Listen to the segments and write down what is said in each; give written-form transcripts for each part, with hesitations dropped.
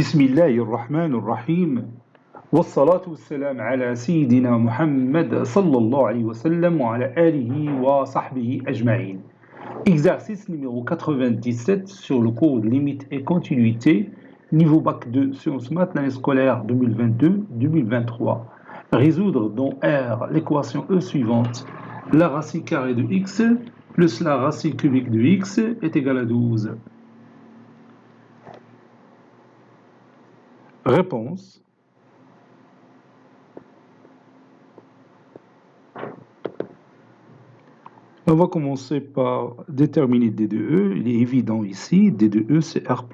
بسم الله الرحمن الرحيم والصلاة والسلام على سيدنا محمد صلى الله عليه وسلم وعلى آله وصحبه أجمعين. Exercice numéro 97 sur le cours de limite et continuité, niveau bac 2 sciences maths, l'année scolaire 2022-2023. Résoudre dans R l'équation E suivante. La racine carrée de x plus la racine cubique de x est égale à 12. Réponse. On va commencer par déterminer D de E. Il est évident ici, D de E c'est R+,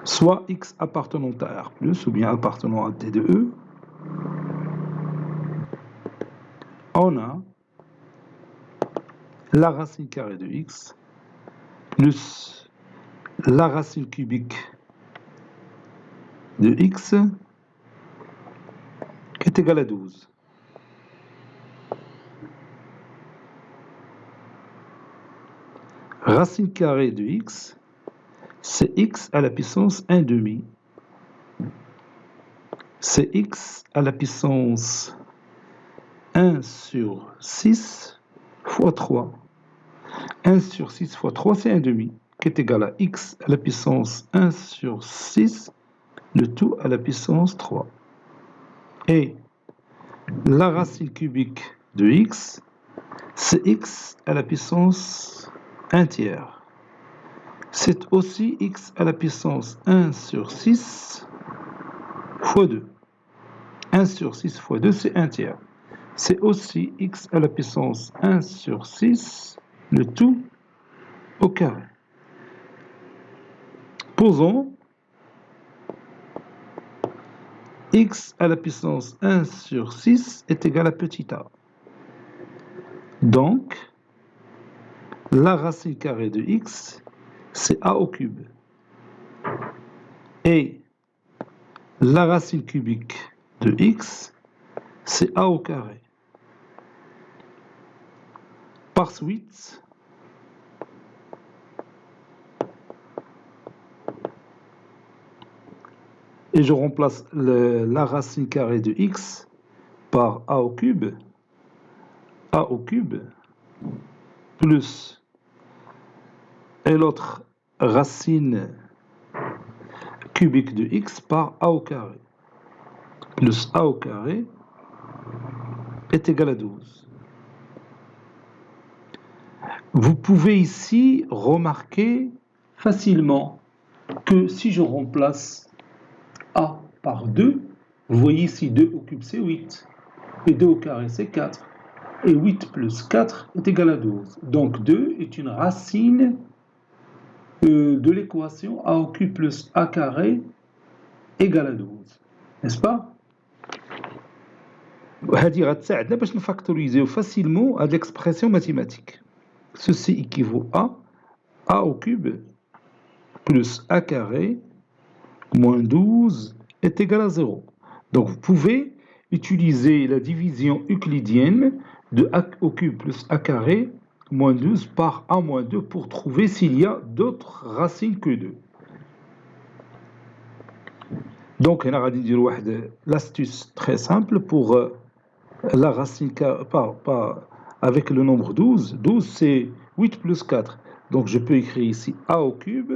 soit X appartenant à R+, ou bien appartenant à D de E. On a la racine carrée de X plus la racine cubique de X qui est égale à 12. Racine carrée de X, c'est X à la puissance 1 demi. C'est X à la puissance 1 sur 6 fois 3. 1 sur 6 fois 3, c'est 1 demi, qui est égal à X à la puissance 1 sur 6, le tout à la puissance 3. Et la racine cubique de X, c'est X à la puissance 1 tiers. C'est aussi X à la puissance 1 sur 6 fois 2. 1 sur 6 fois 2, c'est 1 tiers. C'est aussi X à la puissance 1 sur 6, le tout au carré. Posons X à la puissance 1 sur 6 est égal à petit a. Donc, la racine carrée de X, c'est A au cube. Et la racine cubique de X, c'est A au carré. Par suite, et je remplace la racine carrée de X par A au cube plus et l'autre racine cubique de X par A au carré plus A au carré est égal à 12. Vous pouvez ici remarquer facilement que si je remplace A par 2, vous voyez ici 2 au cube c'est 8, et 2 au carré c'est 4, et 8 plus 4 est égal à 12. Donc 2 est une racine de l'équation A au cube plus A carré égale à 12. N'est-ce pas? هذه غتساعدنا باش نفاكتوريزيو facilement هذه l'expression mathématique. Ceci équivaut à A au cube plus A carré moins 12 est égal à 0. Donc vous pouvez utiliser la division euclidienne de A au cube plus A carré moins 12 par A moins 2 pour trouver s'il y a d'autres racines que 2. Donc on va dire l'astuce très simple pour la racine avec le nombre 12. 12 c'est 8 plus 4. Donc je peux écrire ici A au cube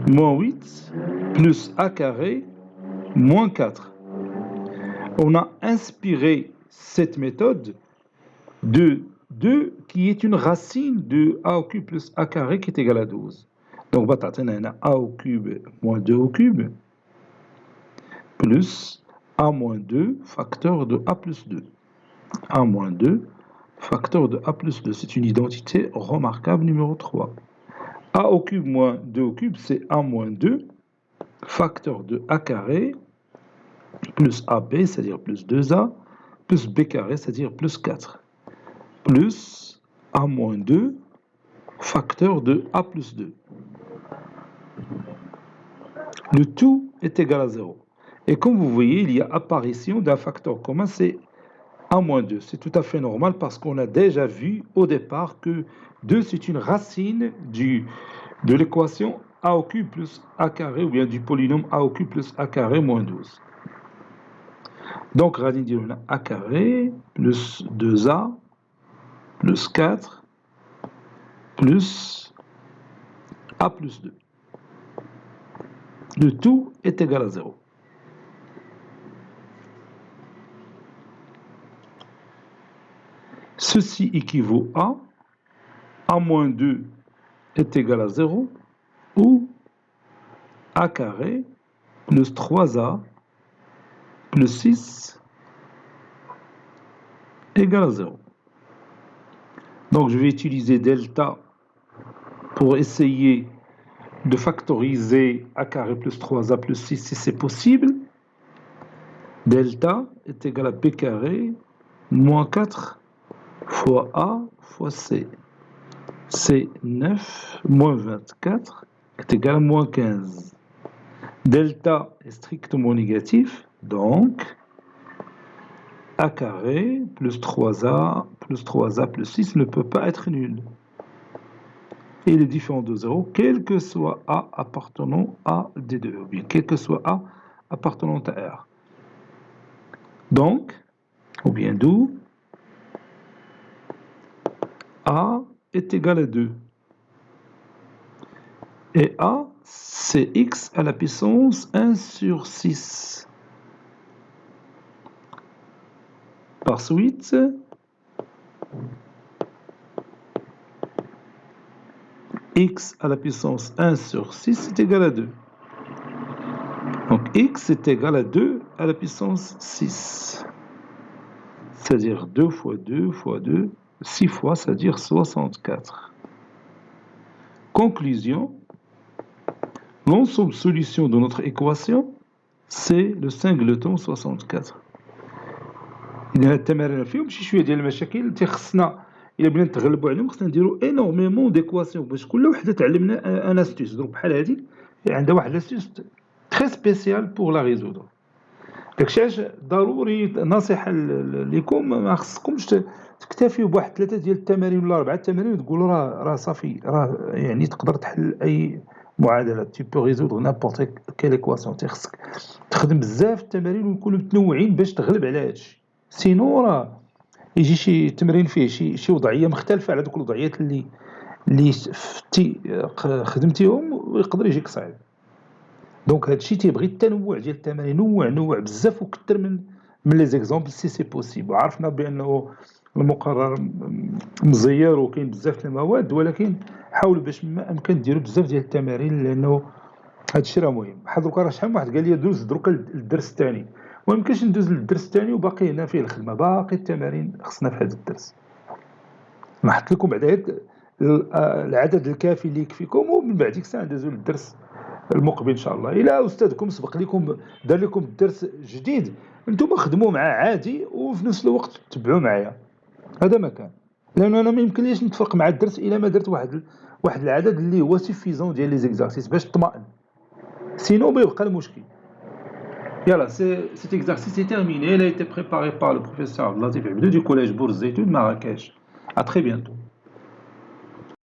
moins 8 plus A carré moins 4. On a inspiré cette méthode de 2 qui est une racine de A au cube plus A carré qui est égal à 12. Donc on a A au cube moins 2 au cube plus A moins 2 facteur de A plus 2. A moins 2 facteur de A plus 2. C'est une identité remarquable numéro 3. A au cube moins 2 au cube, c'est A moins 2 facteur de A carré plus AB, c'est-à-dire plus 2A, plus B carré, c'est-à-dire plus 4, plus A moins 2 facteur de A plus 2. Le tout est égal à 0. Et comme vous voyez, il y a apparition d'un facteur commun, c'est A moins 2. C'est tout à fait normal parce qu'on a déjà vu au départ que 2, c'est une racine de l'équation a au cube plus a carré, ou bien du polynôme a au cube plus a carré moins 12. Donc, radine dire a carré plus 2a plus 4 plus a plus 2. Le tout est égal à 0. Ceci équivaut à a moins 2 est égal à 0 ou a carré plus 3a plus 6 égale à 0. Donc je vais utiliser delta pour essayer de factoriser a carré plus 3a plus 6 si c'est possible. Delta est égal à b carré moins 4 fois a fois c. C'est 9 moins 24 est égal à moins 15. Delta est strictement négatif, donc a carré plus 3a plus 6 ne peut pas être nul. Et il est différent de 0, quel que soit a appartenant à D2, ou bien quel que soit a appartenant à R. Donc, ou bien d'où a est égal à 2. Et a, c'est x à la puissance 1 sur 6. Par suite, x à la puissance 1 sur 6 est égal à 2. Donc x est égal à 2 à la puissance 6. C'est-à-dire 2 fois 2 fois 2, 6 fois, c'est-à-dire 64. Conclusion, l'ensemble solution de notre équation, c'est le singleton 64. إذا التمارين فيهم شي شويه ديال المشاكل اللي تيخصنا الا بغينا نتغلبوا عليهم خصنا نديروا انورميمون ديكواسيون باش كل وحده تعلمنا ان استيس. دونك بحال هذه عندها واحد لاستيس تري سبيسيال بور لا ريزودر. داكشي علاش ضروري نصيحه لكم ما خصكمش تكتفيوا بواحد 3 ديال التمارين ولا 4 تمارين وتقولوا راه صافي راه يعني تقدر تحل اي معادله تي بو ريزودر نابورت كيل ايكواسيون. خصك تخدم بزاف التمارين ويكونوا متنوعين باش تغلب على هادشي. سينو راه يجي شي تمرين فيه شي وضعيه مختلفه على دوك الوضعيات اللي خدمتيهم ويقدر يجيك صعيب. دونك هادشي تيبغي التنوع ديال التمارين. نوع بزاف وكثر من لي زيكزامبل سي بوسيبل. عرفنا بانه المقرر مزير وكاين بزاف المواد، ولكن حاولوا باش ما امكن ديروا بزاف ديال التمارين لانه هادشي راه مهم. بحال دروكا راه شحال من واحد قال لي دوز دروكا للدرس الثاني، وميمكنش ندوز للدرس الثاني وباقي هنا فيه الخدمه، باقي التمارين خصنا في هذا الدرس. نحط لكم بعدا العدد الكافي اللي يكفيكم ومن بعد ديك الساعه ندوزو للدرس المقبل ان شاء الله. الى استاذكم سبق لكم دار لكم الدرس جديد انتم خدموا معاه عادي وفي نفس الوقت تبعوا معايا. هذا ما كان، لانه انا ما يمكنليش نتفق مع الدرس الا ما درت واحد العدد اللي هو سوفيزون ديال لي زيكزارسيس باش تطمئن، سينو بيبقى المشكل. Voilà, cet exercice est terminé. Il a été préparé par le professeur Latif Abdou du collège Bourse Zeytoun Marrakech. À très bientôt.